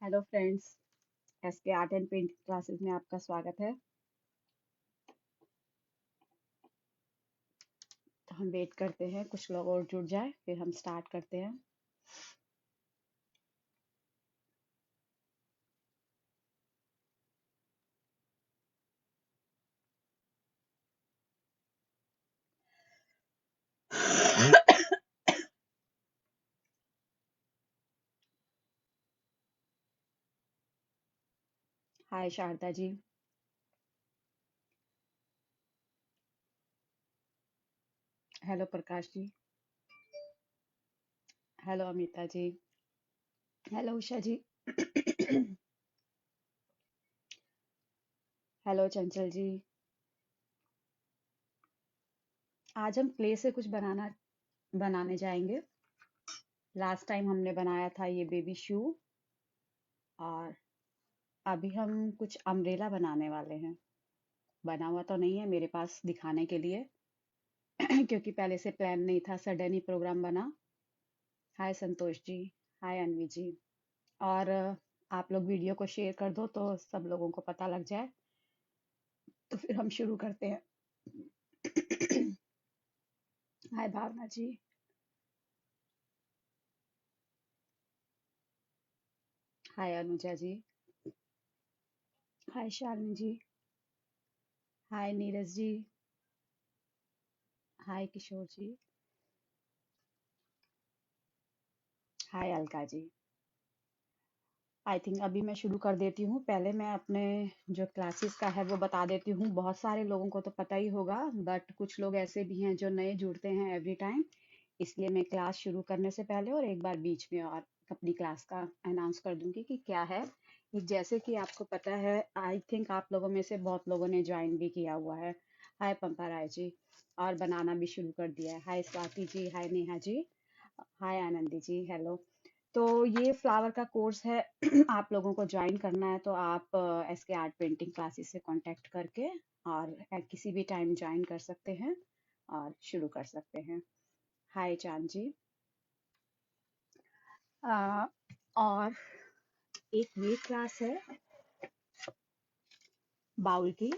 Hello friends, SK art and painting classes में आपका स्वागत है। तो हम वेट करते हैं कुछ लोग और जुड़ जाए, फिर हम स्टार्ट करते हैं। हाय शारदा जी। हेलो प्रकाश जी। हेलो अमिता जी। हेलो उषा जी। हेलो चंचल जी। आज हम क्ले से कुछ बनाने जाएंगे। लास्ट टाइम हमने बनाया था ये बेबी शू, और अभी हम कुछ अम्ब्रेला बनाने वाले हैं। बना हुआ तो नहीं है मेरे पास दिखाने के लिए क्योंकि पहले से प्लान नहीं था, सडन ही प्रोग्राम बना। हाय संतोष जी। हाय अनवी जी। और आप लोग वीडियो को शेयर कर दो तो सब लोगों को पता लग जाए, तो फिर हम शुरू करते हैं। हाय भावना जी। हाय अनुजा जी। हाय शालिनी जी। हाय नीरज जी। हाय किशोर जी। हाय अलका जी। आई थिंक अभी मैं शुरू कर देती हूँ। पहले मैं अपने जो क्लासेस का है वो बता देती हूँ। बहुत सारे लोगों को तो पता ही होगा, बट कुछ लोग ऐसे भी हैं जो नए जुड़ते हैं एवरी टाइम। इसलिए मैं क्लास शुरू करने से पहले और एक बार बीच में और अपनी क्लास का अनाउंस कर दूंगी कि क्या है ये। जैसे कि आपको पता है, आई थिंक आप लोगों में से बहुत लोगों ने ज्वाइन भी किया हुआ है। हाय पंपा राय जी। और बनाना भी शुरू कर दिया है। हाय स्वाति जी। हाय नेहा जी। हाय आनंदी जी। हेलो। तो ये फ्लावर का कोर्स है। आप लोगों को ज्वाइन करना है तो आप एस के आर्ट पेंटिंग क्लासेस से कांटेक्ट करके और किसी भी टाइम ज्वाइन कर सकते हैं और शुरू कर सकते हैं। हाय चांद जी। अ, और एक ये क्लास है बाउल की,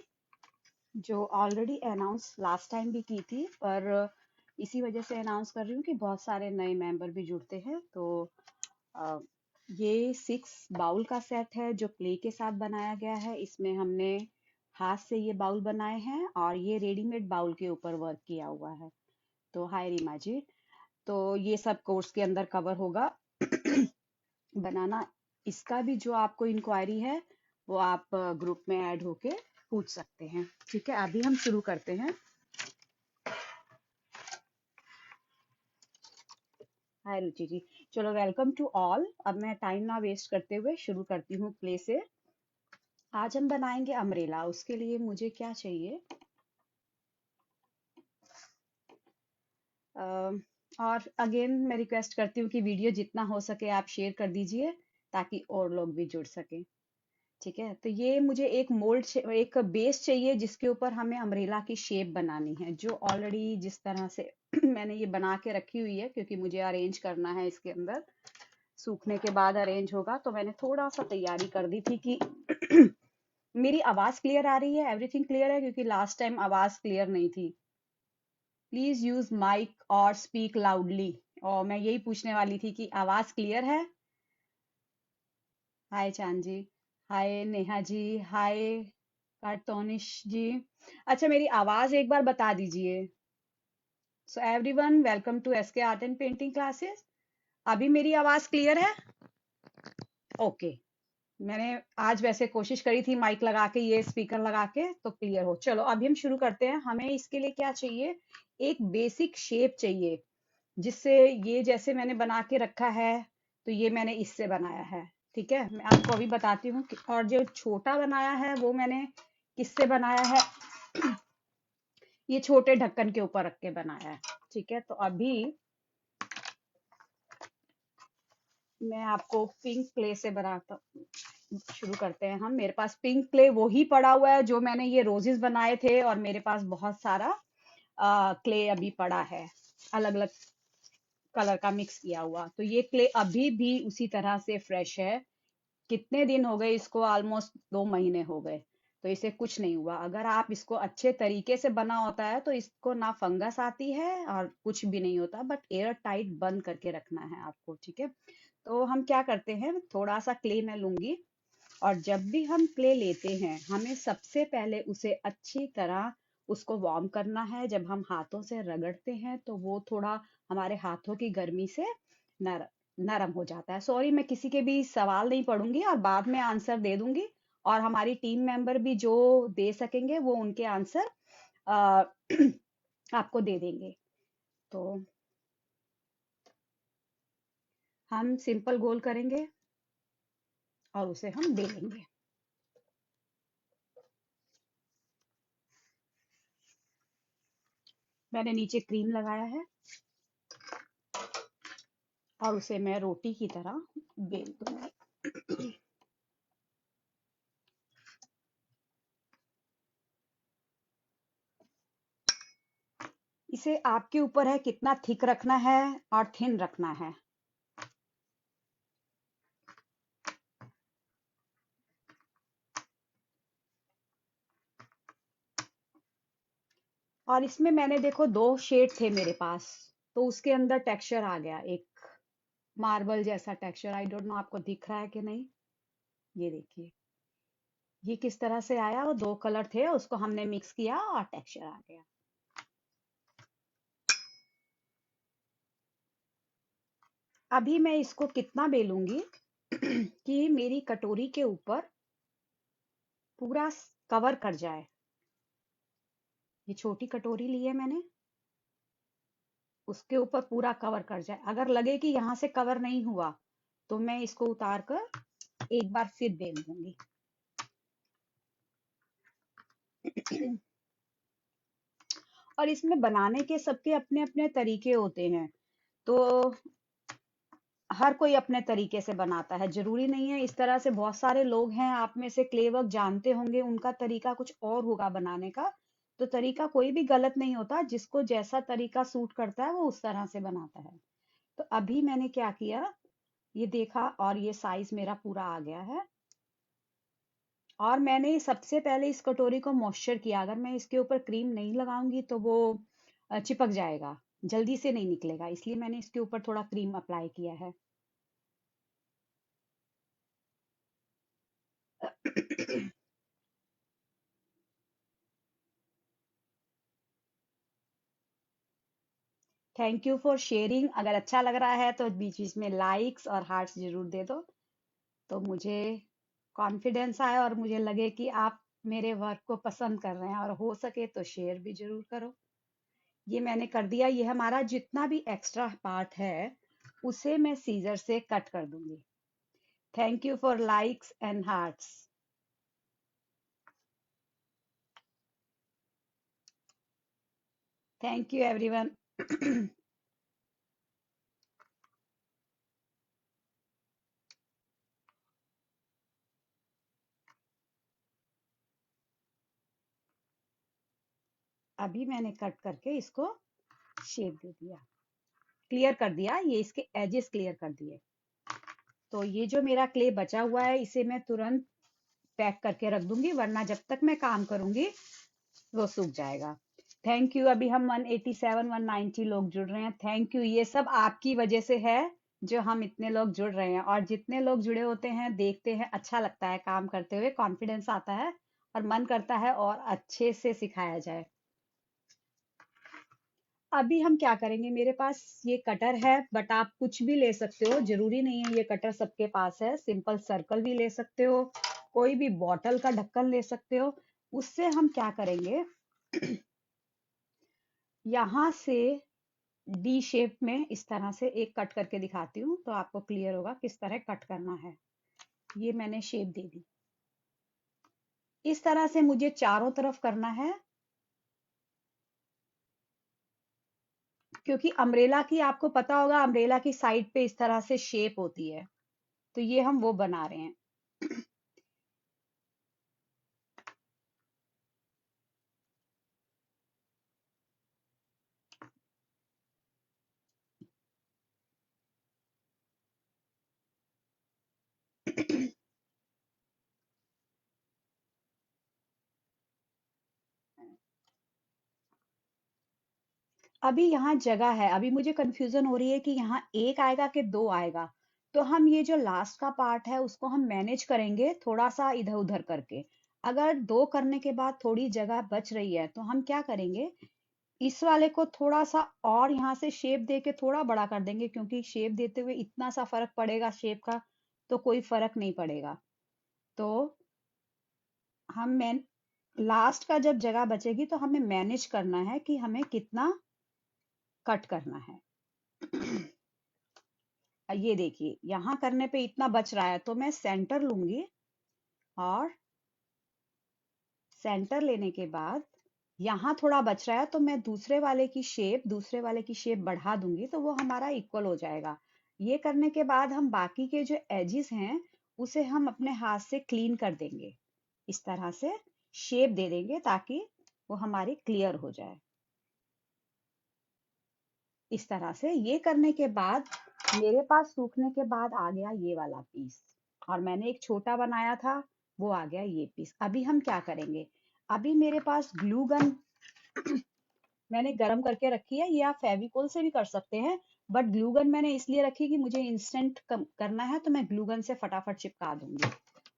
जो ऑलरेडी अनाउंस लास्ट टाइम भी की थी, पर इसी वजह से अनाउंस कर रही हूँ कि बहुत सारे नए मेंबर भी जुड़ते हैं। तो अ, ये 6 बाउल का सेट है जो क्ले के साथ बनाया गया है। इसमें हमने हाथ से ये बाउल बनाए हैं और ये रेडीमेड बाउल के ऊपर वर्क किया हुआ है। तो हाय रीमा जी। तो ये सब कोर्स के अंदर कवर होगा। बनाना। इसका भी जो आपको इंक्वायरी है वो आप ग्रुप में ऐड होके पूछ सकते हैं। ठीक है, अभी हम शुरू करते हैं। हाय रुचि जी। चलो, वेलकम टू ऑल। अब मैं टाइम ना वेस्ट करते हुए शुरू करती हूँ प्ले से। आज हम बनाएंगे अम्ब्रेला। उसके लिए मुझे क्या चाहिए, और अगेन मैं रिक्वेस्ट करती हूँ कि वीडियो जितना हो सके आप शेयर कर दीजिए ताकि और लोग भी जुड़ सकें। ठीक है, तो ये मुझे एक एक बेस चाहिए जिसके ऊपर हमें अम्ब्रेला की शेप बनानी है, जो ऑलरेडी जिस तरह से मैंने ये बना के रखी हुई है, क्योंकि मुझे अरेंज करना है इसके अंदर। सूखने के बाद अरेंज होगा, तो मैंने थोड़ा सा तैयारी कर दी थी कि मेरी आवाज क्लियर आ रही है, एवरीथिंग क्लियर है, क्योंकि लास्ट टाइम आवाज क्लियर नहीं थी। प्लीज यूज माइक और स्पीक लाउडली। और मैं यही पूछने वाली थी कि आवाज क्लियर है। हाय चांद जी। हाय नेहा जी। हाय कार्तोनिश जी। अच्छा, मेरी आवाज एक बार बता दीजिए। So everyone, welcome to SK art and painting classes. अभी मेरी आवाज क्लियर है? ओके। मैंने आज वैसे कोशिश करी थी माइक लगा के, ये स्पीकर लगा के, तो क्लियर हो। चलो अभी हम शुरू करते हैं। हमें इसके लिए क्या चाहिए, एक बेसिक शेप चाहिए, जिससे ये जैसे मैंने बना के रखा है, तो ये मैंने इससे बनाया है। ठीक है, मैं आपको अभी बताती हूँ और जो छोटा बनाया है वो मैंने किससे बनाया है। ये छोटे ढक्कन के ऊपर रख के बनाया है। ठीक है, तो अभी मैं आपको पिंक क्ले से बनाता शुरू करते हैं। हम मेरे पास पिंक क्ले वो ही पड़ा हुआ है जो मैंने ये रोजेस बनाए थे, और मेरे पास बहुत सारा क्ले अभी पड़ा है, अलग अलग कलर का मिक्स किया हुआ। तो ये क्ले अभी भी उसी तरह से फ्रेश है। कितने दिन हो गए इसको, ऑलमोस्ट 2 महीने हो गए, तो इसे कुछ नहीं हुआ। अगर आप इसको अच्छे तरीके से बना होता है तो इसको ना फंगस आती है और कुछ भी नहीं होता, बट एयर टाइट बंद करके रखना है आपको, ठीक है। तो हम क्या करते हैं, थोड़ा सा क्ले मैं लूंगी, और जब भी हम क्ले लेते हैं हमें सबसे पहले उसे अच्छी तरह उसको वार्म करना है। जब हम हाथों से रगड़ते हैं तो वो थोड़ा हमारे हाथों की गर्मी से नर, नरम हो जाता है। सॉरी, मैं किसी के भी सवाल नहीं पढ़ूंगी और बाद में आंसर दे दूंगी, और हमारी टीम मेंबर भी जो दे सकेंगे वो उनके आंसर आ, आपको दे देंगे। तो हम सिंपल गोल करेंगे और उसे हम बेलेंगे। मैंने नीचे क्रीम लगाया है और उसे मैं रोटी की तरह बेल दूंगी। इसे आपके ऊपर है कितना थिक रखना है और थिन रखना है। और इसमें मैंने देखो 2 शेड थे मेरे पास, तो उसके अंदर टेक्सचर आ गया, एक मार्बल जैसा टेक्सचर। आई डोंट नो आपको दिख रहा है कि नहीं, ये देखिए, ये किस तरह से आया। वो 2 कलर थे, उसको हमने मिक्स किया और टेक्सचर आ गया। अभी मैं इसको कितना बेलूंगी कि मेरी कटोरी के ऊपर पूरा कवर कर जाए। ये छोटी कटोरी ली है मैंने, उसके ऊपर पूरा कवर कर जाए। अगर लगे कि यहाँ से कवर नहीं हुआ तो मैं इसको उतार कर एक बार फिर बेल दूंगी। और इसमें बनाने के सबके अपने अपने तरीके होते हैं, तो हर कोई अपने तरीके से बनाता है, जरूरी नहीं है इस तरह से। बहुत सारे लोग हैं आप में से क्ले वर्क जानते होंगे, उनका तरीका कुछ और होगा बनाने का। तो तरीका कोई भी गलत नहीं होता, जिसको जैसा तरीका सूट करता है वो उस तरह से बनाता है। तो अभी मैंने क्या किया, ये देखा और ये साइज मेरा पूरा आ गया है। और मैंने सबसे पहले इस कटोरी को मॉइस्चर किया। अगर मैं इसके ऊपर क्रीम नहीं लगाऊंगी तो वो चिपक जाएगा, जल्दी से नहीं निकलेगा, इसलिए मैंने इसके ऊपर थोड़ा क्रीम अप्लाई किया है। Thank you for sharing. अगर अच्छा लग रहा है तो बीच बीच में लाइक्स और हार्ट्स जरूर दे दो, तो मुझे कॉन्फिडेंस आए और मुझे लगे कि आप मेरे वर्क को पसंद कर रहे हैं। और हो सके तो शेयर भी जरूर करो। ये मैंने कर दिया। ये हमारा जितना भी एक्स्ट्रा पार्ट है उसे मैं सीजर से कट कर दूंगी। Thank you for likes and hearts. Thank you everyone. अभी मैंने कट करके इसको शेप दे दिया, क्लियर कर दिया, ये इसके एजेस क्लियर कर दिए। तो ये जो मेरा क्ले बचा हुआ है इसे मैं तुरंत पैक करके रख दूंगी, वरना जब तक मैं काम करूंगी वो सूख जाएगा। Thank you. अभी हम 187 190 लोग जुड़ रहे हैं, थैंक यू। ये सब आपकी वजह से है जो हम इतने लोग जुड़ रहे हैं। और जितने लोग जुड़े होते हैं, देखते हैं, अच्छा लगता है काम करते हुए, कॉन्फिडेंस आता है और मन करता है और अच्छे से सिखाया जाए। अभी हम क्या करेंगे, मेरे पास ये कटर है, बट आप कुछ भी ले सकते हो, जरूरी नहीं है ये कटर सबके पास है। सिंपल सर्कल भी ले सकते हो, कोई भी बॉटल का ढक्कन ले सकते हो। उससे हम क्या करेंगे, यहाँ से डी शेप में इस तरह से एक कट करके दिखाती हूँ तो आपको क्लियर होगा किस तरह कट करना है। ये मैंने शेप दे दी, इस तरह से मुझे चारों तरफ करना है, क्योंकि अम्ब्रेला की आपको पता होगा, अम्ब्रेला की साइड पे इस तरह से शेप होती है, तो ये हम वो बना रहे हैं। अभी यहाँ जगह है, अभी मुझे कंफ्यूजन हो रही है कि यहाँ एक आएगा कि दो आएगा। तो हम ये जो लास्ट का पार्ट है उसको हम मैनेज करेंगे थोड़ा सा इधर उधर करके। अगर दो करने के बाद थोड़ी जगह बच रही है तो हम क्या करेंगे, इस वाले को थोड़ा सा और यहाँ से शेप दे के थोड़ा बड़ा कर देंगे, क्योंकि शेप देते हुए इतना सा फर्क पड़ेगा शेप का, तो कोई फर्क नहीं पड़ेगा। तो हम मैन लास्ट का जब जगह बचेगी तो हमें मैनेज करना है कि हमें कितना कट करना है। ये देखिए यहाँ करने पे इतना बच रहा है, तो मैं सेंटर लूंगी और सेंटर लेने के बाद यहाँ थोड़ा बच रहा है तो मैं दूसरे वाले की शेप बढ़ा दूंगी, तो वो हमारा इक्वल हो जाएगा। ये करने के बाद हम बाकी के जो एजिस हैं उसे हम अपने हाथ से क्लीन कर देंगे, इस तरह से शेप दे देंगे ताकि वो हमारी क्लियर हो जाए। इस तरह से ये करने के बाद मेरे पास सूखने के बाद आ गया ये वाला पीस, और मैंने एक छोटा बनाया था, वो आ गया ये पीस। अभी हम क्या करेंगे, अभी मेरे पास ग्लू गन मैंने गरम करके रखी है, ये आप फेविकोल से भी कर सकते हैं, बट ग्लू गन मैंने इसलिए रखी कि मुझे इंस्टेंट करना है, तो मैं ग्लू गन से फटाफट चिपका दूंगी।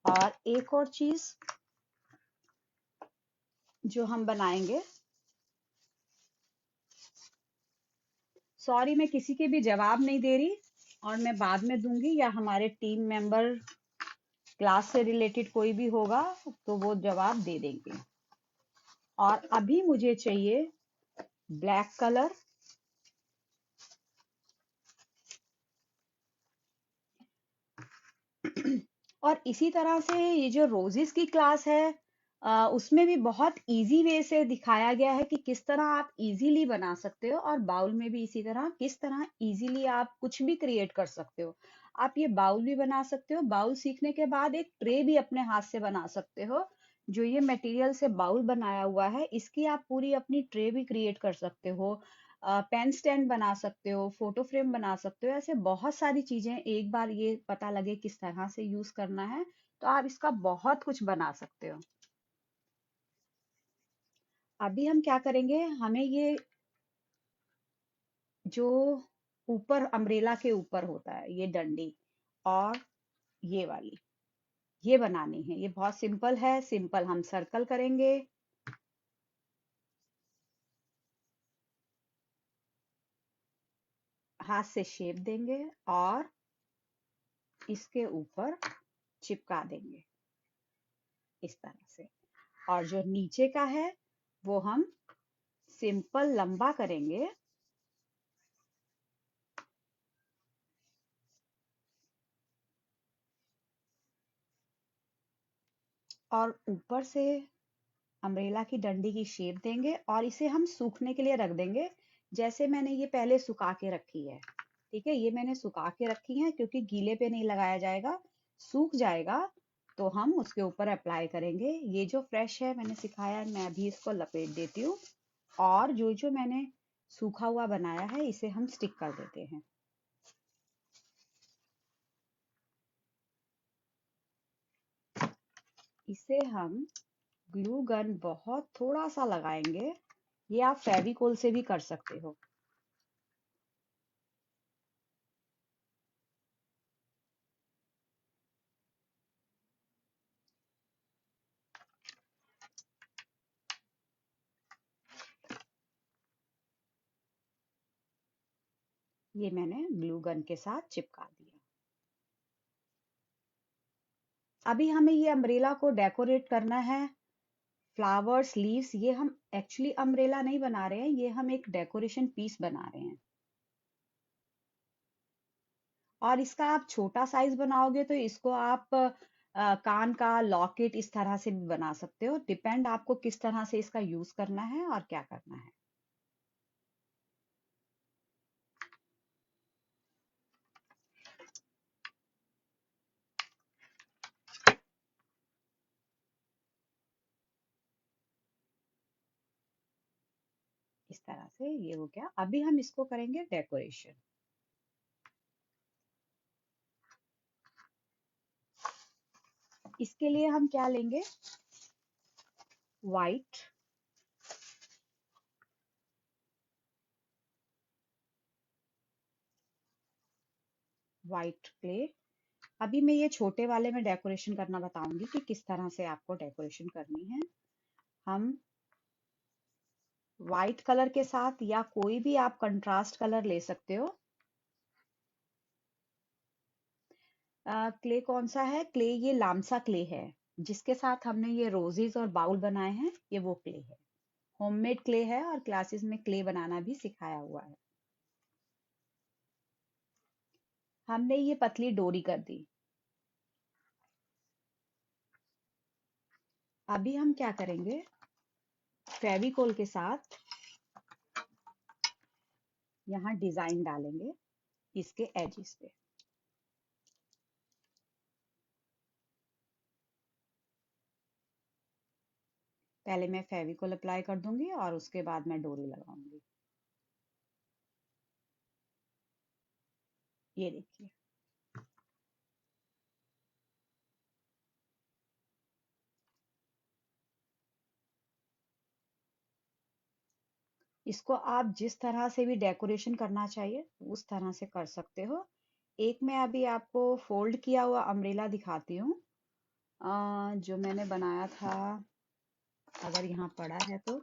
और एक और चीज जो हम बनाएंगे, सॉरी मैं किसी के भी जवाब नहीं दे रही, और मैं बाद में दूंगी, या हमारे टीम मेंबर क्लास से रिलेटेड कोई भी होगा तो वो जवाब दे देंगे। और अभी मुझे चाहिए ब्लैक कलर, और इसी तरह से ये जो रोजेस की क्लास है उसमें भी बहुत इजी वे से दिखाया गया है कि किस तरह आप इजीली बना सकते हो, और बाउल में भी इसी तरह किस तरह इजीली आप कुछ भी क्रिएट कर सकते हो। आप ये बाउल भी बना सकते हो, बाउल सीखने के बाद एक ट्रे भी अपने हाथ से बना सकते हो। जो ये मटेरियल से बाउल बनाया हुआ है इसकी आप पूरी अपनी ट्रे भी क्रिएट कर सकते हो, पेन स्टैंड बना सकते हो, फोटो फ्रेम बना सकते हो, ऐसे बहुत सारी चीजें। एक बार ये पता लगे किस तरह से यूज करना है तो आप इसका बहुत कुछ बना सकते हो। अभी हम क्या करेंगे, हमें ये जो ऊपर अम्ब्रेला के ऊपर होता है ये डंडी, और ये वाली ये बनानी है। ये बहुत सिंपल है, सिंपल हम सर्कल करेंगे, हाथ से शेप देंगे और इसके ऊपर चिपका देंगे इस तरह से। और जो नीचे का है वो हम सिंपल लंबा करेंगे, और ऊपर से अम्ब्रेला की डंडी की शेप देंगे, और इसे हम सूखने के लिए रख देंगे। जैसे मैंने ये पहले सुखा के रखी है, ठीक है, ये मैंने सुखा के रखी है क्योंकि गीले पे नहीं लगाया जाएगा, सूख जाएगा तो हम उसके ऊपर अप्लाई करेंगे। ये जो फ्रेश है मैंने सिखाया है, मैं अभी इसको लपेट देती हूँ, और जो जो मैंने सूखा हुआ बनाया है इसे हम स्टिक कर देते हैं। इसे हम ग्लू गन बहुत थोड़ा सा लगाएंगे, ये आप फेविकोल से भी कर सकते हो। ये मैंने ग्लू गन के साथ चिपका दिया। अभी हमें ये अम्ब्रेला को डेकोरेट करना है, फ्लावर्स, लीव्स। ये हम एक्चुअली अम्ब्रेला नहीं बना रहे हैं, ये हम एक डेकोरेशन पीस बना रहे हैं। और इसका आप छोटा साइज बनाओगे तो इसको आप कान का लॉकेट इस तरह से भी बना सकते हो, डिपेंड आपको किस तरह से इसका यूज करना है और क्या करना है। इस तरह से ये हो गया। अभी हम इसको करेंगे डेकोरेशन। इसके लिए हम क्या लेंगे, व्हाइट, वाइट क्ले। अभी मैं ये छोटे वाले में डेकोरेशन करना बताऊंगी कि किस तरह से आपको डेकोरेशन करनी है। हम वाइट कलर के साथ या कोई भी आप कंट्रास्ट कलर ले सकते हो। क्ले कौन सा है? क्ले ये लामसा क्ले है, जिसके साथ हमने ये रोजेस और बाउल बनाए हैं, ये वो क्ले है। होममेड क्ले है और क्लासेस में क्ले बनाना भी सिखाया हुआ है। हमने ये पतली डोरी कर दी। अभी हम क्या करेंगे, फेविकोल के साथ यहाँ डिजाइन डालेंगे इसके एजेस पे। पहले मैं फेविकोल अप्लाई कर दूंगी और उसके बाद मैं डोरी लगाऊंगी। ये देखिए। इसको आप जिस तरह से भी डेकोरेशन करना चाहिए उस तरह से कर सकते हो। एक मैं अभी आपको फोल्ड किया हुआ अम्ब्रेला दिखाती हूँ, जो मैंने बनाया था, अगर यहाँ पड़ा है तो,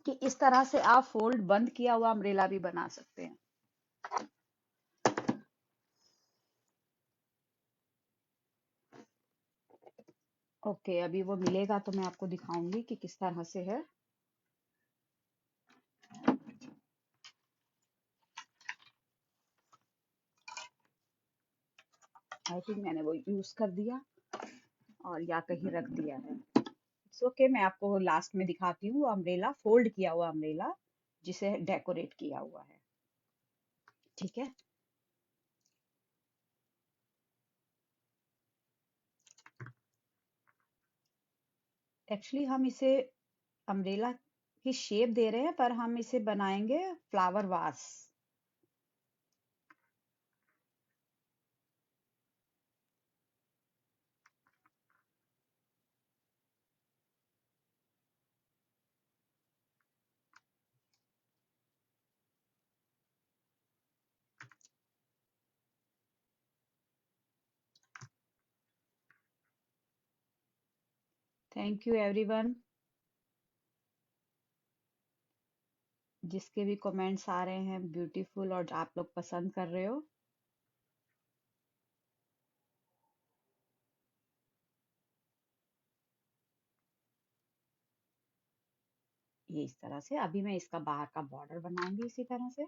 कि इस तरह से आप फोल्ड बंद किया हुआ अम्ब्रेला भी बना सकते हैं। ओके, अभी वो मिलेगा तो मैं आपको दिखाऊंगी कि किस तरह से है। आई थिंक मैंने वो यूज कर दिया और या कहीं रख दिया है। इट्स ओके, मैं आपको लास्ट में दिखाती हूँ, वो अम्ब्रेला फोल्ड किया हुआ अम्ब्रेला जिसे डेकोरेट किया हुआ है। ठीक है। एक्चुअली हम इसे अम्ब्रेला की शेप दे रहे हैं, पर हम इसे बनाएंगे flower vase. Thank you everyone, जिसके भी कमेंट्स आ रहे हैं ब्यूटीफुल और आप लोग पसंद कर रहे हो। ये इस तरह से अभी मैं इसका बाहर का बॉर्डर बनाऊंगी इसी तरह से।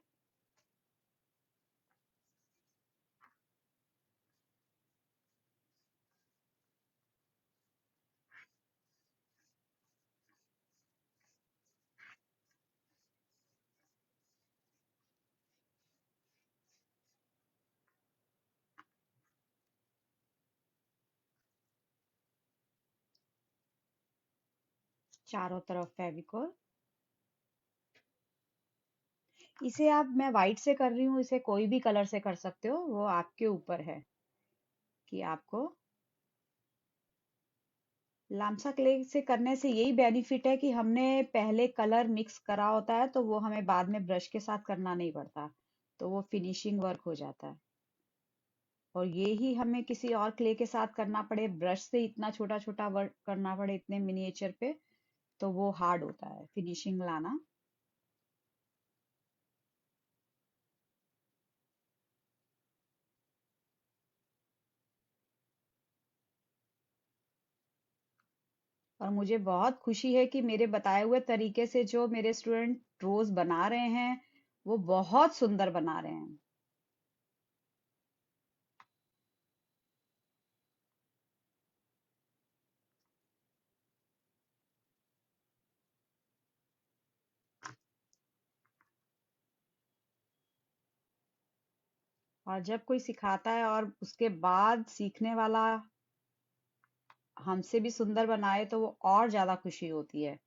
चारों तरफ फेविकोल। इसे आप, मैं वाइट से कर रही हूँ, इसे कोई भी कलर से कर सकते हो, वो आपके ऊपर है कि आपको। लामसा क्ले से करने से यही बेनिफिट है कि हमने पहले कलर मिक्स करा होता है, तो वो हमें बाद में ब्रश के साथ करना नहीं पड़ता, तो वो फिनिशिंग वर्क हो जाता है। और ये ही हमें किसी और क्ले के साथ करना पड़े, ब्रश से इतना छोटा छोटा वर्क करना पड़े इतने मिनिएचर पे, तो वो हार्ड होता है फिनिशिंग लाना। और मुझे बहुत खुशी है कि मेरे बताए हुए तरीके से जो मेरे स्टूडेंट रोज बना रहे हैं, वो बहुत सुंदर बना रहे हैं। और जब कोई सिखाता है और उसके बाद सीखने वाला हमसे भी सुंदर बनाए, तो वो और ज्यादा खुशी होती है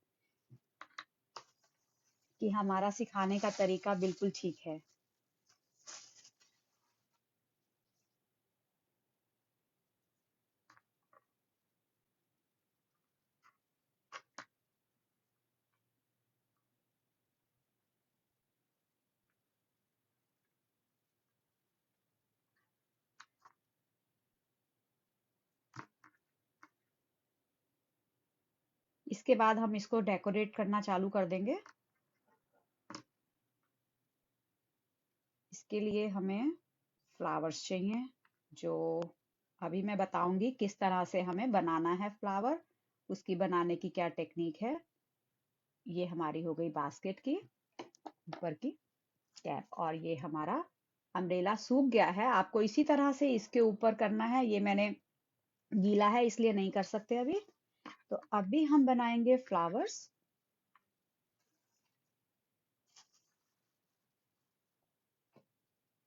कि हमारा सिखाने का तरीका बिल्कुल ठीक है। इसके बाद हम इसको डेकोरेट करना चालू कर देंगे। इसके लिए हमें फ्लावर्स चाहिए, जो अभी मैं बताऊंगी किस तरह से हमें बनाना है फ्लावर, उसकी बनाने की क्या टेक्निक है। ये हमारी हो गई बास्केट की ऊपर की कैप, और ये हमारा अम्ब्रेला सूख गया है। आपको इसी तरह से इसके ऊपर करना है, ये मैंने गीला है इसलिए नहीं कर सकते अभी। तो अभी हम बनाएंगे फ्लावर्स।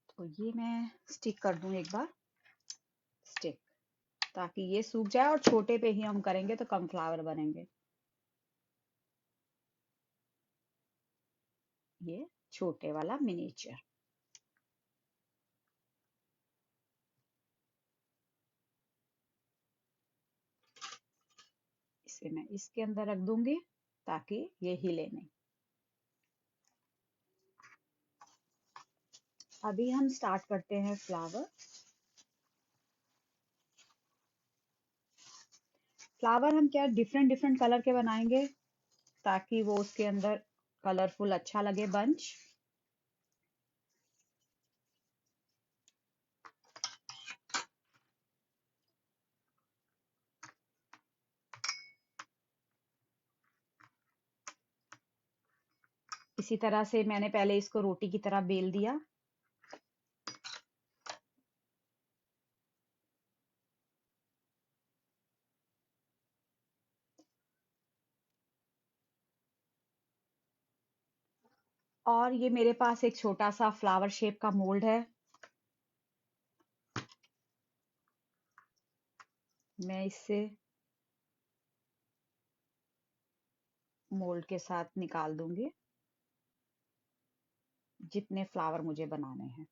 तो ये मैं स्टिक कर दूं एक बार, स्टिक, ताकि ये सूख जाए, और छोटे पे ही हम करेंगे तो कम फ्लावर बनेंगे। ये छोटे वाला मिनीचर। इसे मैं इसके अंदर रख दूंगी ताकि ये हिले नहीं। अभी हम स्टार्ट करते हैं फ्लावर। फ्लावर हम क्या डिफरेंट डिफरेंट कलर के बनाएंगे, ताकि वो उसके अंदर कलरफुल अच्छा लगे बंच। इसी तरह से मैंने पहले इसको रोटी की तरह बेल दिया। और ये मेरे पास एक छोटा सा फ्लावर शेप का मोल्ड है, मैं इससे मोल्ड के साथ निकाल दूंगी जितने फ्लावर मुझे बनाने हैं।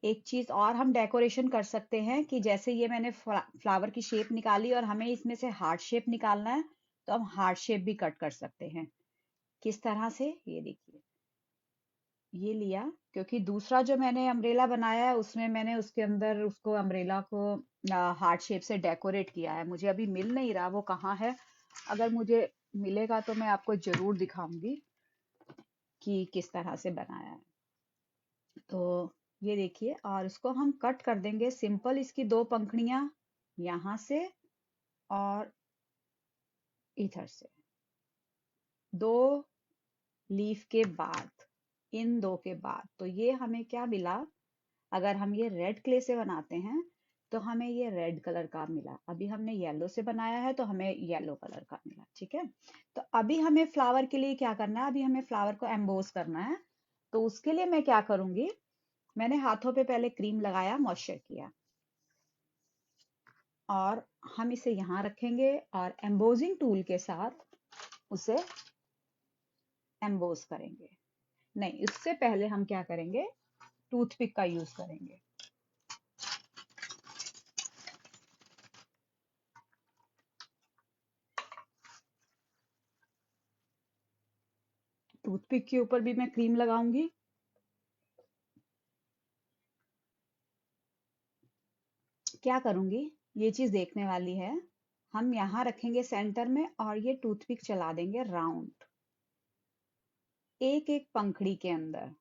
एक चीज और हम डेकोरेशन कर सकते हैं कि जैसे ये मैंने फ्लावर की शेप निकाली और हमें इसमें से हार्ट शेप निकालना है, तो हम हार्ट शेप भी कट कर सकते हैं। किस तरह से, ये देखिए, ये लिया, क्योंकि दूसरा जो मैंने अम्ब्रेला बनाया है उसमें मैंने उसके अंदर उसको अम्ब्रेला को हार्ट शेप से डेकोरेट किया है। मुझे अभी मिल नहीं रहा वो कहाँ है, अगर मुझे मिलेगा तो मैं आपको जरूर दिखाऊंगी कि किस तरह से बनाया है। तो ये देखिए, और इसको हम कट कर देंगे सिंपल, इसकी दो पंखुड़ियां यहाँ से और इधर से, दो लीफ के बाद, इन दो के बाद। तो ये हमें क्या मिला, अगर हम ये रेड क्ले से बनाते हैं तो हमें ये रेड कलर का मिला, अभी हमने येलो से बनाया है तो हमें येलो कलर का मिला। ठीक है, तो अभी हमें फ्लावर के लिए क्या करना है, अभी हमें फ्लावर को एम्बोस करना है। तो उसके लिए मैं क्या करूंगी, मैंने हाथों पे पहले क्रीम लगाया, मॉइस्चर किया, और हम इसे यहाँ रखेंगे और एम्बोजिंग टूल के साथ उसे एम्बोस करेंगे। नहीं, इससे पहले हम क्या करेंगे, टूथपिक का यूज करेंगे। टूथपिक के ऊपर भी मैं क्रीम लगाऊंगी। क्या करूंगी, ये चीज देखने वाली है। हम यहाँ रखेंगे सेंटर में और ये टूथपिक चला देंगे राउंड, एक एक पंखड़ी के अंदर।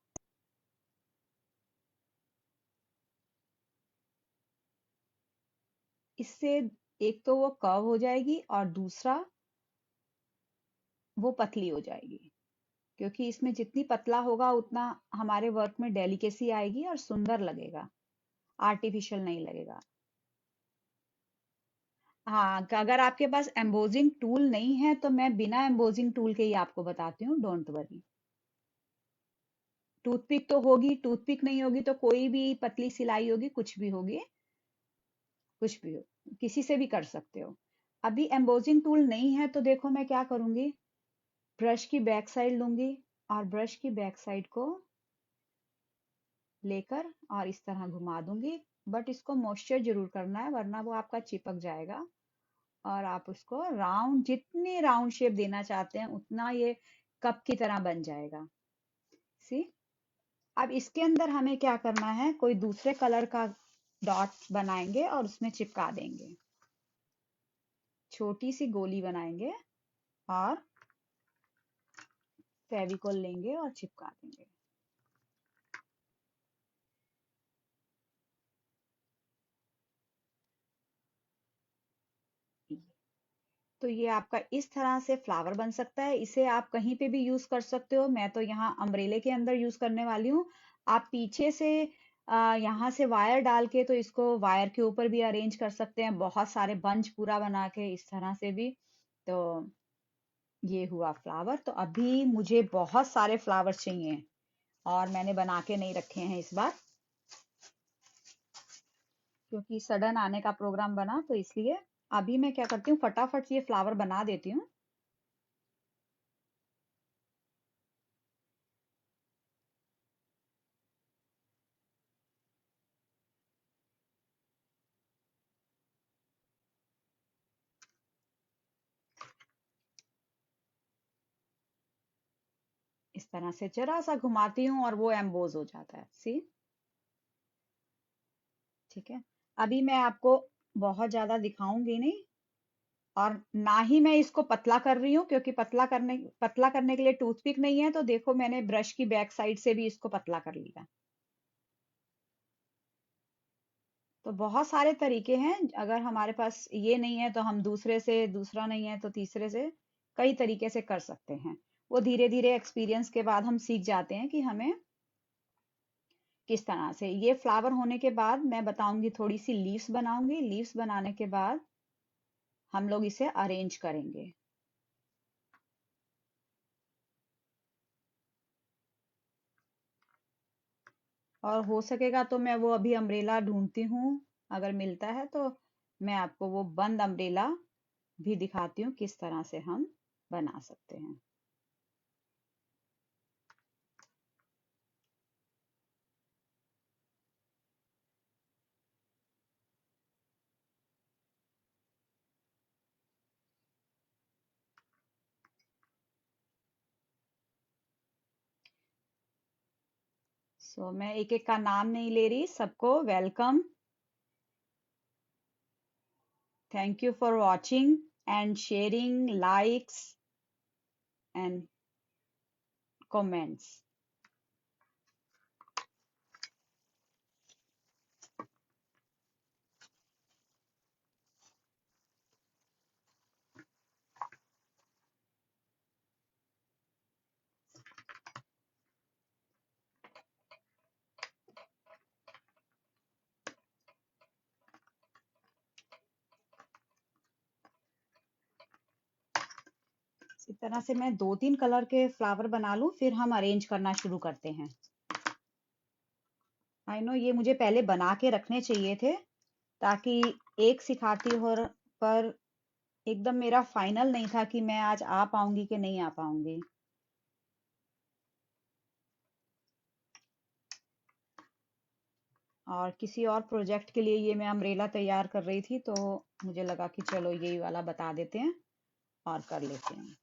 इससे एक तो वो कर्व हो जाएगी और दूसरा वो पतली हो जाएगी, क्योंकि इसमें जितनी पतला होगा उतना हमारे वर्क में डेलिकेसी आएगी और सुंदर लगेगा, आर्टिफिशियल नहीं लगेगा। हाँ, अगर आपके पास एम्बोजिंग टूल नहीं है तो मैं बिना एम्बोजिंग टूल के ही आपको बताती हूँ, डोंट वरी। टूथपिक तो होगी, टूथपिक नहीं होगी तो कोई भी पतली सिलाई होगी, कुछ भी होगी, कुछ भी हो, किसी से भी कर सकते हो। अभी एम्बोजिंग टूल नहीं है तो देखो मैं क्या करूंगी, ब्रश की बैक साइड लूंगी और ब्रश की बैक साइड को लेकर और इस तरह घुमा दूंगी। बट इसको मॉइस्चर जरूर करना है वरना वो आपका चिपक जाएगा। और आप उसको राउंड, जितनी राउंड शेप देना चाहते हैं उतना ये कप की तरह बन जाएगा। सी, अब इसके अंदर हमें क्या करना है, कोई दूसरे कलर का डॉट बनाएंगे और उसमें चिपका देंगे। छोटी सी गोली बनाएंगे और फेविकोल लेंगे और चिपका देंगे। तो ये आपका इस तरह से फ्लावर बन सकता है। इसे आप कहीं पे भी यूज कर सकते हो। मैं तो यहाँ अम्ब्रेले के अंदर यूज करने वाली हूँ। आप पीछे से यहाँ से वायर डाल के तो इसको वायर के ऊपर भी अरेंज कर सकते हैं, बहुत सारे बंच पूरा बना के इस तरह से भी। तो ये हुआ फ्लावर। तो अभी मुझे बहुत सारे फ्लावर्स चाहिए और मैंने बना के नहीं रखे हैं इस बार, क्योंकि सडन आने का प्रोग्राम बना, तो इसलिए अभी मैं क्या करती हूँ, फटाफट से ये फ्लावर बना देती हूँ। इस तरह से जरा सा घुमाती हूँ और वो एम्बोज हो जाता है। सी, ठीक है। अभी मैं आपको बहुत ज्यादा दिखाऊंगी नहीं, और ना ही मैं इसको पतला कर रही हूँ, क्योंकि पतला करने के लिए टूथपिक नहीं है। तो देखो, मैंने ब्रश की बैक साइड से भी इसको पतला कर लिया। तो बहुत सारे तरीके हैं। अगर हमारे पास ये नहीं है तो हम दूसरे से, दूसरा नहीं है तो तीसरे से, कई तरीके से कर सकते हैं। वो धीरे धीरे एक्सपीरियंस के बाद हम सीख जाते हैं कि हमें किस तरह से। ये फ्लावर होने के बाद मैं बताऊंगी, थोड़ी सी लीव्स बनाऊंगी। लीव्स बनाने के बाद हम लोग इसे अरेंज करेंगे। और हो सकेगा तो मैं वो अभी अम्ब्रेला ढूंढती हूँ, अगर मिलता है तो मैं आपको वो बंद अम्ब्रेला भी दिखाती हूँ किस तरह से हम बना सकते हैं। मैं एक एक का नाम नहीं ले रही। सबको welcome, thank you for watching and sharing, likes and comments. इस तरह से मैं 2-3 कलर के फ्लावर बना लूं, फिर हम अरेंज करना शुरू करते हैं। आई नो ये मुझे पहले बना के रखने चाहिए थे, ताकि एक सिखाती हो पर एकदम मेरा फाइनल नहीं था कि मैं आज आ पाऊंगी कि नहीं आ पाऊंगी। और किसी और प्रोजेक्ट के लिए ये मैं अम्ब्रेला तैयार कर रही थी, तो मुझे लगा कि चलो यही वाला बता देते हैं और कर लेते हैं।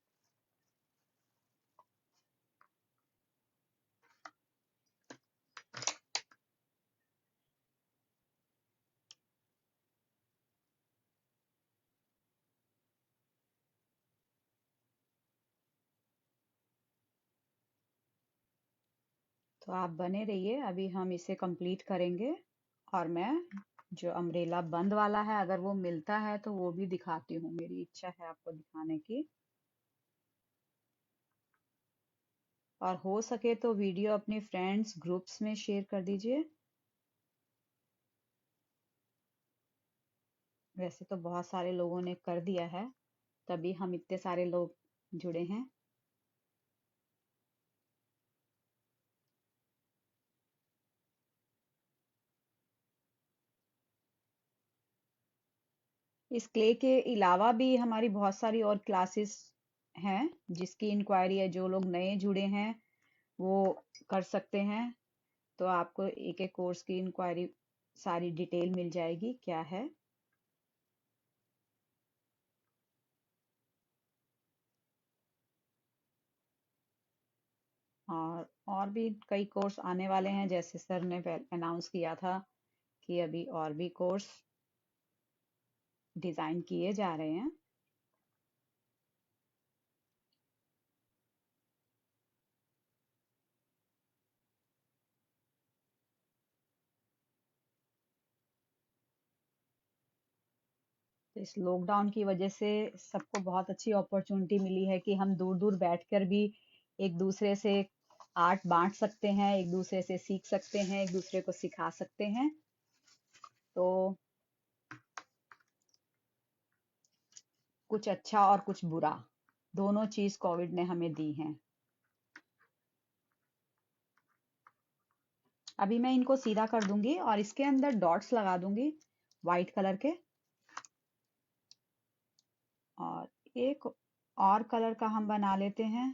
तो आप बने रहिए, अभी हम इसे कंप्लीट करेंगे। और मैं जो अम्ब्रेला बंद वाला है, अगर वो मिलता है तो वो भी दिखाती हूँ। मेरी इच्छा है आपको दिखाने की। और हो सके तो वीडियो अपनी फ्रेंड्स ग्रुप्स में शेयर कर दीजिए। वैसे तो बहुत सारे लोगों ने कर दिया है, तभी हम इतने सारे लोग जुड़े हैं। इस क्ले के अलावा भी हमारी बहुत सारी और क्लासेस हैं, जिसकी इंक्वायरी है। जो लोग नए जुड़े हैं वो कर सकते हैं। तो आपको एक एक कोर्स की इंक्वायरी सारी डिटेल मिल जाएगी क्या है। और भी कई कोर्स आने वाले हैं, जैसे सर ने अनाउंस किया था कि अभी और भी कोर्स डिजाइन किए जा रहे हैं। तो इस लॉकडाउन की वजह से सबको बहुत अच्छी अपॉर्चुनिटी मिली है कि हम दूर दूर बैठकर भी एक दूसरे से आर्ट बांट सकते हैं, एक दूसरे से सीख सकते हैं, एक दूसरे को सिखा सकते हैं। तो कुछ अच्छा और कुछ बुरा, दोनों चीज कोविड ने हमें दी हैं। अभी मैं इनको सीधा कर दूंगी और इसके अंदर डॉट्स लगा दूंगी वाइट कलर के, और एक और कलर का हम बना लेते हैं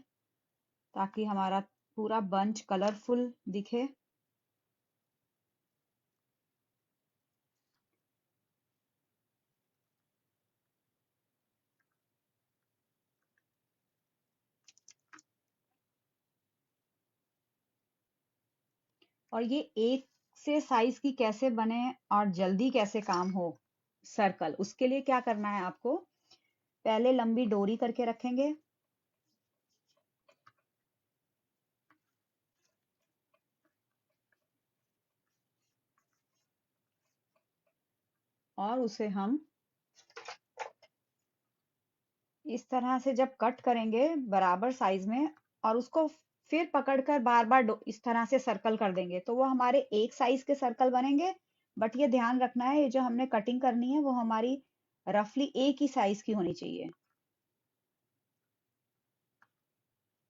ताकि हमारा पूरा बंच कलरफुल दिखे। और ये एक से साइज की कैसे बने और जल्दी कैसे काम हो सर्कल, उसके लिए क्या करना है आपको, पहले लंबी डोरी करके रखेंगे, और उसे हम इस तरह से जब कट करेंगे बराबर साइज में, और उसको फिर पकड़कर बार बार इस तरह से सर्कल कर देंगे, तो वो हमारे एक साइज के सर्कल बनेंगे। बट ये ध्यान रखना है, ये जो हमने कटिंग करनी है वो हमारी रफली एक ही साइज की होनी चाहिए।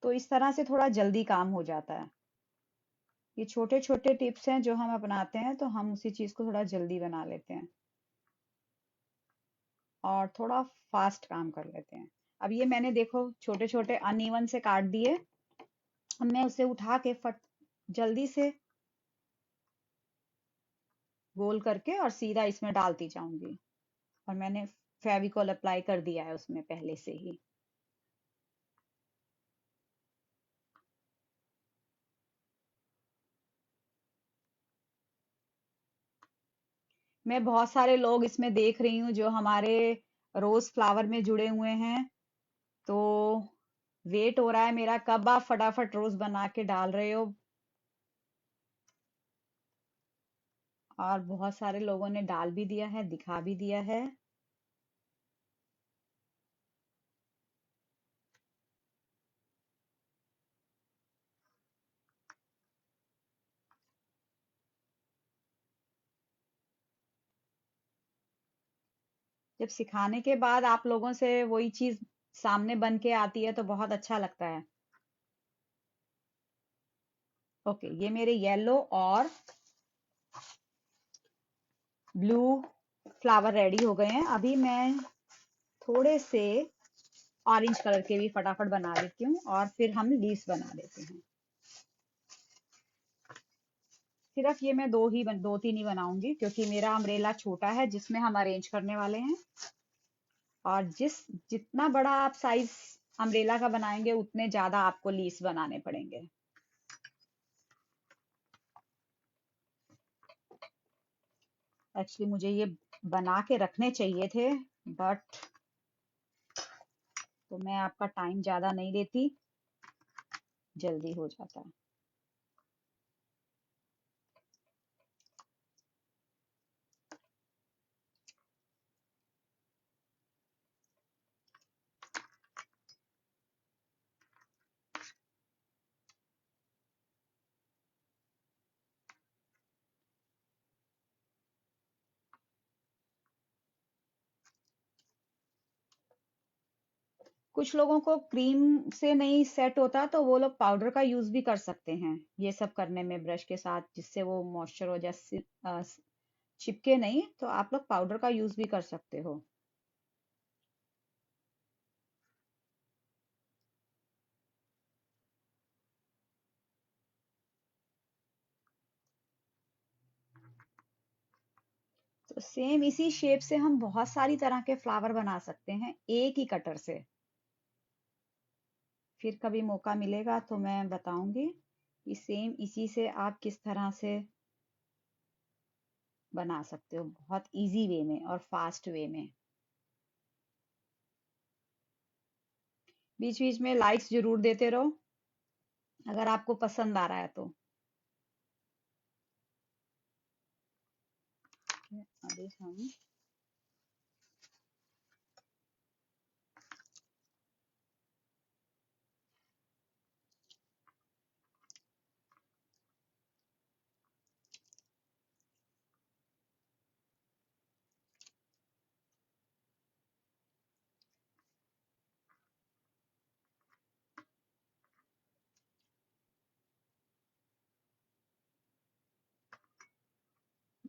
तो इस तरह से थोड़ा जल्दी काम हो जाता है। ये छोटे छोटे टिप्स हैं जो हम अपनाते हैं, तो हम उसी चीज को थोड़ा जल्दी बना लेते हैं और थोड़ा फास्ट काम कर लेते हैं। अब ये मैंने देखो छोटे छोटे अनइवन से काट दिए, अब मैं उसे उठा के फट जल्दी से गोल करके और सीधा इसमें डालती जाऊंगी। और मैंने फेविकोल अप्लाई कर दिया है उसमें पहले से ही। मैं बहुत सारे लोग इसमें देख रही हूँ जो हमारे रोज फ्लावर में जुड़े हुए हैं, तो वेट हो रहा है मेरा कब आप फटाफट रोज बना के डाल रहे हो। और बहुत सारे लोगों ने डाल भी दिया है, दिखा भी दिया है। जब सिखाने के बाद आप लोगों से वही चीज सामने बन के आती है तो बहुत अच्छा लगता है। ओके, ये मेरे येलो और ब्लू फ्लावर रेडी हो गए हैं। अभी मैं थोड़े से ऑरेंज कलर के भी फटाफट बना देती हूँ और फिर हम लीव्स बना देते हैं। सिर्फ ये मैं दो तीन ही बनाऊंगी क्योंकि मेरा अम्ब्रेला छोटा है जिसमें हम अरेंज करने वाले हैं। और जितना बड़ा आप साइज अम्ब्रेला का बनाएंगे उतने ज्यादा आपको लीव्स बनाने पड़ेंगे। एक्चुअली मुझे ये बना के रखने चाहिए थे, बट तो मैं आपका टाइम ज्यादा नहीं लेती, जल्दी हो जाता है। कुछ लोगों को क्रीम से नहीं सेट होता तो वो लोग पाउडर का यूज भी कर सकते हैं ये सब करने में ब्रश के साथ, जिससे वो मॉइस्चर हो जैसे चिपके नहीं, तो आप लोग पाउडर का यूज भी कर सकते हो। सेम इसी शेप से हम बहुत सारी तरह के फ्लावर बना सकते हैं एक ही कटर से। फिर कभी मौका मिलेगा तो मैं बताऊंगी कि सेम इसी से आप किस तरह से बना सकते हो बहुत इजी वे में और फास्ट वे में। बीच बीच में लाइक्स जरूर देते रहो अगर आपको पसंद आ रहा है तो। अभी हम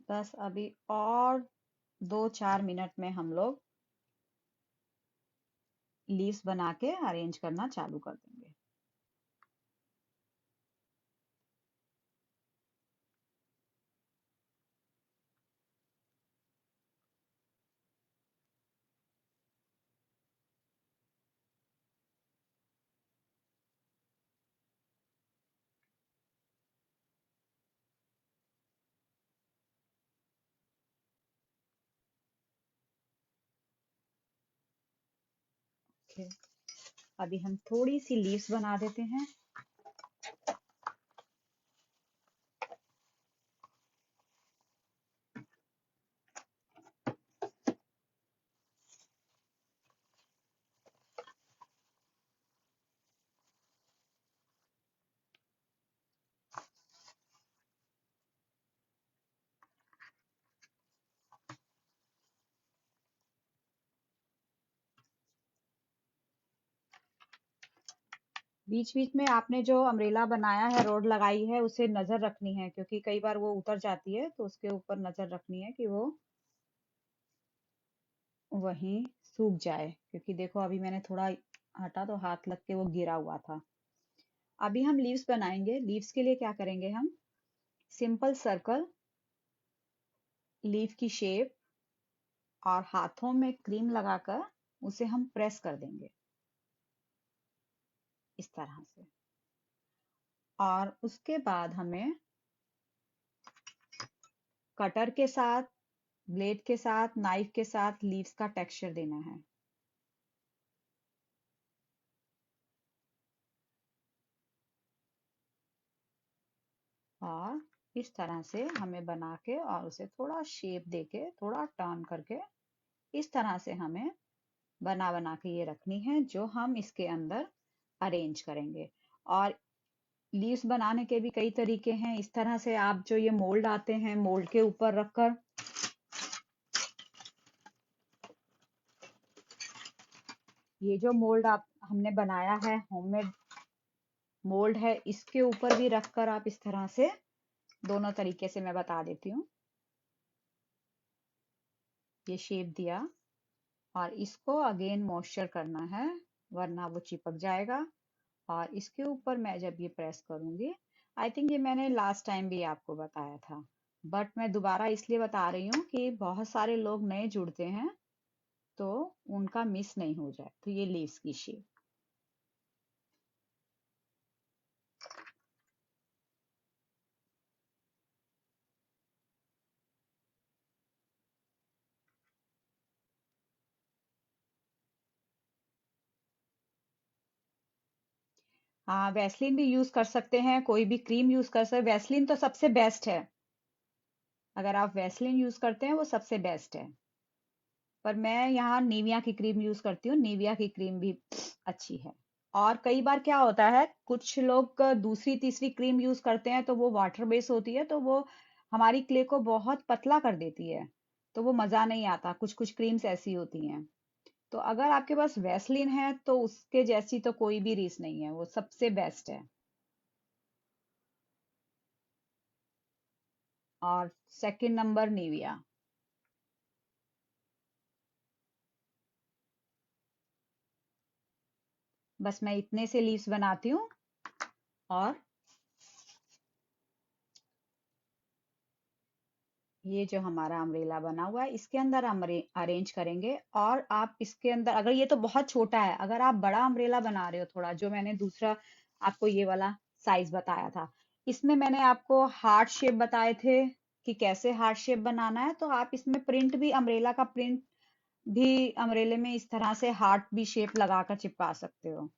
बस अभी और 2-4 मिनट में हम लोग लीव्स बना के अरेंज करना चालू कर देंगे। ओके, अभी हम थोड़ी सी लीव्स बना देते हैं। बीच बीच में आपने जो अम्ब्रेला बनाया है, रोड लगाई है, उसे नजर रखनी है क्योंकि कई बार वो उतर जाती है, तो उसके ऊपर नजर रखनी है कि वो वहीं सूख जाए। क्योंकि देखो अभी मैंने थोड़ा हटा तो हाथ लग के वो गिरा हुआ था। अभी हम लीव्स बनाएंगे। लीव्स के लिए क्या करेंगे, हम सिंपल सर्कल लीफ की शेप और हाथों में क्रीम लगाकर उसे हम प्रेस कर देंगे इस तरह से। और उसके बाद हमें कटर के साथ, ब्लेड के साथ, नाइफ के साथ लीव्स का टेक्सचर देना है। और इस तरह से हमें बना के और उसे थोड़ा शेप देके, थोड़ा टर्न करके इस तरह से हमें बना बना के ये रखनी है, जो हम इसके अंदर अरेंज करेंगे। और लीव्स बनाने के भी कई तरीके हैं। इस तरह से आप जो ये मोल्ड आते हैं, मोल्ड के ऊपर रखकर, ये जो मोल्ड आप हमने बनाया है, होममेड मोल्ड है, इसके ऊपर भी रखकर आप इस तरह से, दोनों तरीके से मैं बता देती हूँ। ये शेप दिया और इसको अगेन मॉइस्चर करना है, वरना वो चिपक जाएगा। और इसके ऊपर मैं जब ये प्रेस करूंगी, आई थिंक ये मैंने लास्ट टाइम भी आपको बताया था, बट मैं दोबारा इसलिए बता रही हूँ कि बहुत सारे लोग नए जुड़ते हैं तो उनका मिस नहीं हो जाए। तो ये लीव्स की शेप। हाँ, वैसलीन भी यूज कर सकते हैं, कोई भी क्रीम यूज कर सकते हैं। वैसलीन तो सबसे बेस्ट है। अगर आप वैसलीन यूज करते हैं वो सबसे बेस्ट है। पर मैं यहाँ निविया की क्रीम यूज करती हूँ। निविया की क्रीम भी अच्छी है। और कई बार क्या होता है, कुछ लोग दूसरी तीसरी क्रीम यूज करते हैं तो वो वाटर बेस होती है, तो वो हमारी क्ले को बहुत पतला कर देती है, तो वो मजा नहीं आता। कुछ कुछ क्रीम्स ऐसी होती हैं। तो अगर आपके पास वैसलीन है तो उसके जैसी तो कोई भी रीस नहीं है, वो सबसे बेस्ट है। और सेकंड नंबर निविया। बस मैं इतने से लीव्स बनाती हूँ और ये जो हमारा अम्ब्रेला बना हुआ है इसके अंदर हम अरेंज करेंगे। और आप इसके अंदर, अगर ये तो बहुत छोटा है, अगर आप बड़ा अम्ब्रेला बना रहे हो थोड़ा, जो मैंने दूसरा आपको ये वाला साइज बताया था, इसमें मैंने आपको हार्ट शेप बताए थे कि कैसे हार्ट शेप बनाना है। तो आप इसमें प्रिंट भी, अम्ब्रेला का प्रिंट भी अम्ब्रेले में इस तरह से हार्ट भी शेप लगाकर चिपका सकते हो।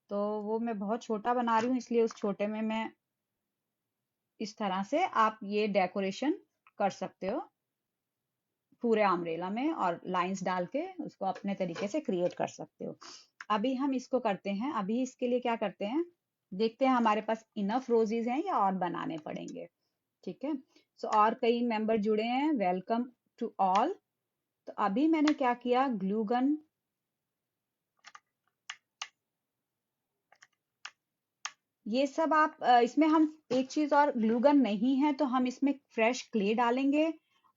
तो वो मैं बहुत छोटा बना रही हूँ, इसलिए उस छोटे में मैं इस तरह से आप ये डेकोरेशन कर सकते हो पूरे अम्ब्रेला में, और लाइंस डाल के उसको अपने तरीके से क्रिएट कर सकते हो। अभी हम इसको करते हैं, अभी इसके लिए क्या करते हैं, देखते हैं हमारे पास इनफ रोजेज हैं या और बनाने पड़ेंगे। ठीक है। सो और कई मेंबर जुड़े हैं, वेलकम टू ऑल। तो अभी मैंने क्या किया, ग्लू गन, ये सब आप इसमें हम एक चीज और, ग्लू गन नहीं है तो हम इसमें फ्रेश क्ले डालेंगे,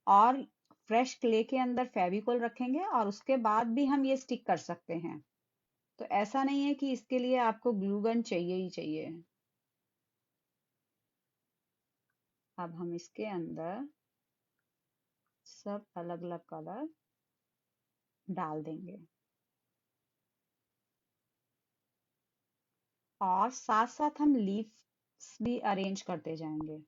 और फ्रेश क्ले के अंदर फेविकोल रखेंगे, और उसके बाद भी हम ये स्टिक कर सकते हैं। तो ऐसा नहीं है कि इसके लिए आपको ग्लू गन चाहिए ही चाहिए। अब हम इसके अंदर सब अलग अलग कलर डाल देंगे, और साथ साथ हम लीव्स भी अरेंज करते जाएंगे।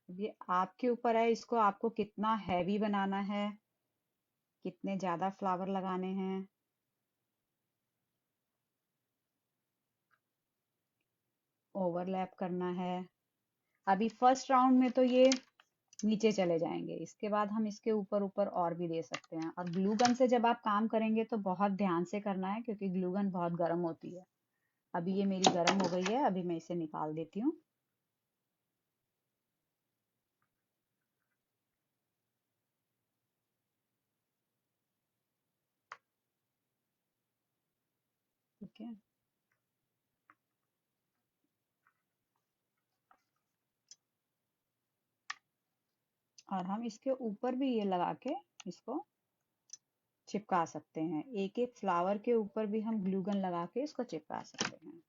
ये आपके ऊपर है, इसको आपको कितना हैवी बनाना है, कितने ज्यादा फ्लावर लगाने हैं। ओवरलैप करना है। अभी फर्स्ट राउंड में तो ये नीचे चले जाएंगे, इसके बाद हम इसके ऊपर ऊपर और भी दे सकते हैं। और ग्लू गन से जब आप काम करेंगे तो बहुत ध्यान से करना है, क्योंकि ग्लू गन बहुत गर्म होती है। अभी ये मेरी गर्म हो गई है, अभी मैं इसे निकाल देती हूँ। ठीक है। और हम इसके ऊपर भी ये लगा के इसको चिपका सकते हैं, एक एक फ्लावर के ऊपर भी हम ग्लू गन लगा के इसको चिपका सकते हैं।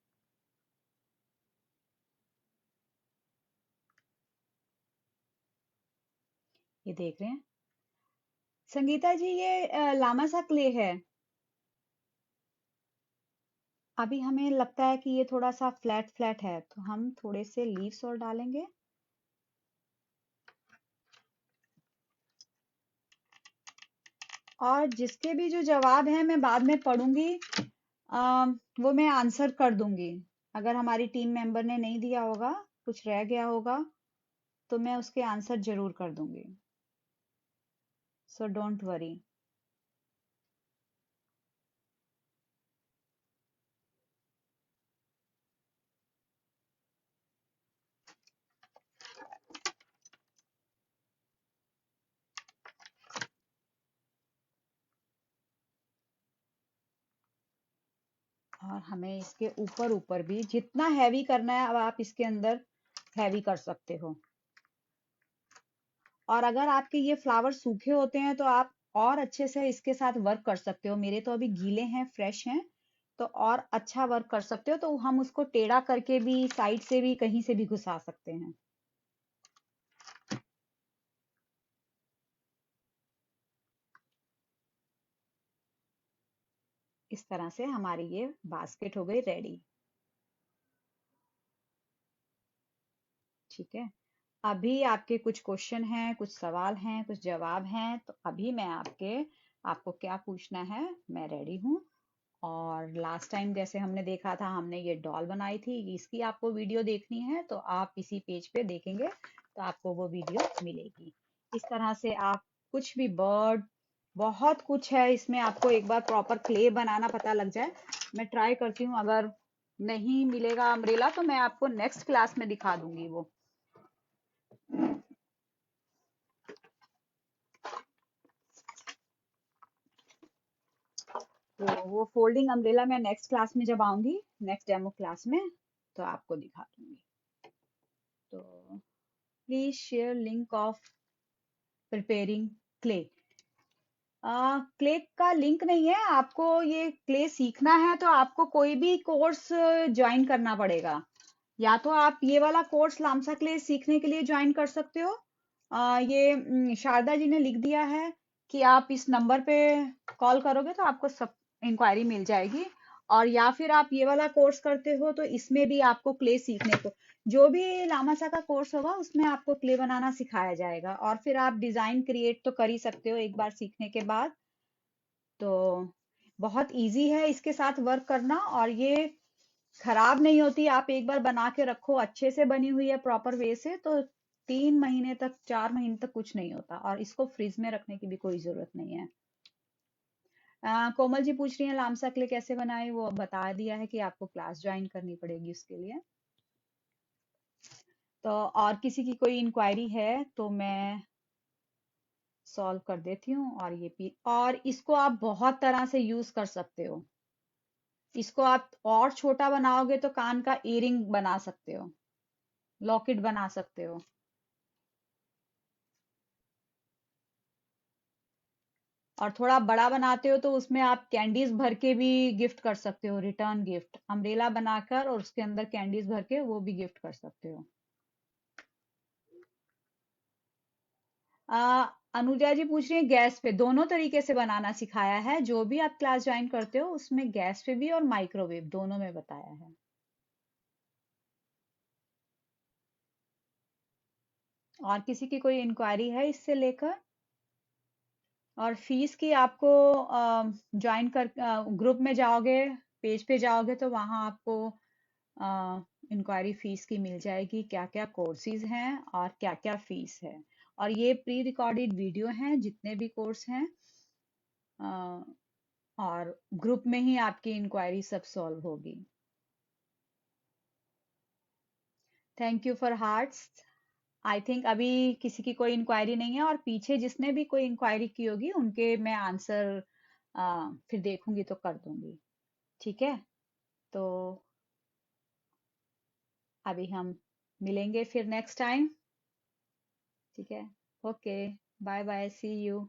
ये देख रहे हैं संगीता जी, ये लामा सा क्ले है। अभी हमें लगता है कि ये थोड़ा सा फ्लैट फ्लैट है, तो हम थोड़े से लीव्स और डालेंगे। और जिसके भी जो जवाब है मैं बाद में पढ़ूंगी, वो मैं आंसर कर दूंगी। अगर हमारी टीम मेंबर ने नहीं दिया होगा, कुछ रह गया होगा, तो मैं उसके आंसर जरूर कर दूंगी। So don't worry. और हमें इसके ऊपर ऊपर भी जितना हैवी करना है, अब आप इसके अंदर हैवी कर सकते हो। और अगर आपके ये फ्लावर सूखे होते हैं तो आप और अच्छे से इसके साथ वर्क कर सकते हो। मेरे तो अभी गीले हैं, फ्रेश हैं, तो और अच्छा वर्क कर सकते हो। तो हम उसको टेढ़ा करके भी, साइड से भी, कहीं से भी घुसा सकते हैं। इस तरह से हमारी ये बास्केट हो गई रेडी। ठीक है। अभी आपके कुछ क्वेश्चन हैं, कुछ सवाल हैं, कुछ जवाब हैं, तो अभी मैं आपको क्या पूछना है, मैं रेडी हूँ। और लास्ट टाइम जैसे हमने देखा था, हमने ये डॉल बनाई थी, इसकी आपको वीडियो देखनी है तो आप इसी पेज पे देखेंगे तो आपको वो वीडियो मिलेगी। इस तरह से आप कुछ भी बर्ड, बहुत कुछ है इसमें, आपको एक बार प्रॉपर क्ले बनाना पता लग जाए। मैं ट्राई करती हूँ, अगर नहीं मिलेगा अम्ब्रेला तो मैं आपको नेक्स्ट क्लास में दिखा दूंगी वो। तो वो फोल्डिंग अम्ब्रेला मैं नेक्स्ट क्लास में जब आऊंगी, नेक्स्ट डेमो क्लास में, तो आपको दिखा दूंगी। तो please share link of preparing clay. Clay का लिंक नहीं है आपको। ये क्ले सीखना है तो आपको कोई भी कोर्स ज्वाइन करना पड़ेगा। या तो आप ये वाला कोर्स लामसा क्ले सीखने के लिए ज्वाइन कर सकते हो। ये शारदा जी ने लिख दिया है कि आप इस नंबर पे कॉल करोगे तो आपको सब इंक्वायरी मिल जाएगी। और या फिर आप ये वाला कोर्स करते हो तो इसमें भी आपको क्ले सीखने को, जो भी लामासा का कोर्स होगा उसमें आपको क्ले बनाना सिखाया जाएगा। और फिर आप डिजाइन क्रिएट तो कर ही सकते हो एक बार सीखने के बाद। तो बहुत इजी है इसके साथ वर्क करना, और ये खराब नहीं होती। आप एक बार बना के रखो, अच्छे से बनी हुई है प्रॉपर वे से, तो 3 महीने तक 4 महीने तक कुछ नहीं होता। और इसको फ्रिज में रखने की भी कोई जरूरत नहीं है। कोमल जी पूछ रही हैं लामसा के लिए कैसे बनाए, वो बता दिया है कि आपको क्लास ज्वाइन करनी पड़ेगी उसके लिए। तो और किसी की कोई इंक्वायरी है तो मैं सॉल्व कर देती हूँ। और ये भी, और इसको आप बहुत तरह से यूज कर सकते हो। इसको आप और छोटा बनाओगे तो कान का इयरिंग बना सकते हो, लॉकेट बना सकते हो। और थोड़ा बड़ा बनाते हो तो उसमें आप कैंडीज भर के भी गिफ्ट कर सकते हो, रिटर्न गिफ्ट अम्ब्रेला बनाकर और उसके अंदर कैंडीज भर के वो भी गिफ्ट कर सकते हो। आ, अनुजा जी पूछ रही है गैस पे, दोनों तरीके से बनाना सिखाया है। जो भी आप क्लास ज्वाइन करते हो उसमें गैस पे भी और माइक्रोवेव दोनों में बताया है। और किसी की कोई इंक्वायरी है इससे लेकर? और फीस की आपको ज्वाइन कर ग्रुप में जाओगे, पेज पे जाओगे तो वहां आपको इंक्वायरी फीस की मिल जाएगी, क्या क्या कोर्सेज हैं और क्या क्या फीस है। और ये प्री रिकॉर्डेड वीडियो हैं जितने भी कोर्स हैं। अ, और ग्रुप में ही आपकी इंक्वायरी सब सॉल्व होगी। Thank you for hearts. I think अभी किसी की कोई इंक्वायरी नहीं है, और पीछे जिसने भी कोई इंक्वायरी की होगी उनके मैं आंसर फिर देखूंगी तो कर दूंगी। ठीक है। तो अभी हम मिलेंगे फिर नेक्स्ट टाइम। ठीक है। Okay. Bye bye, see you.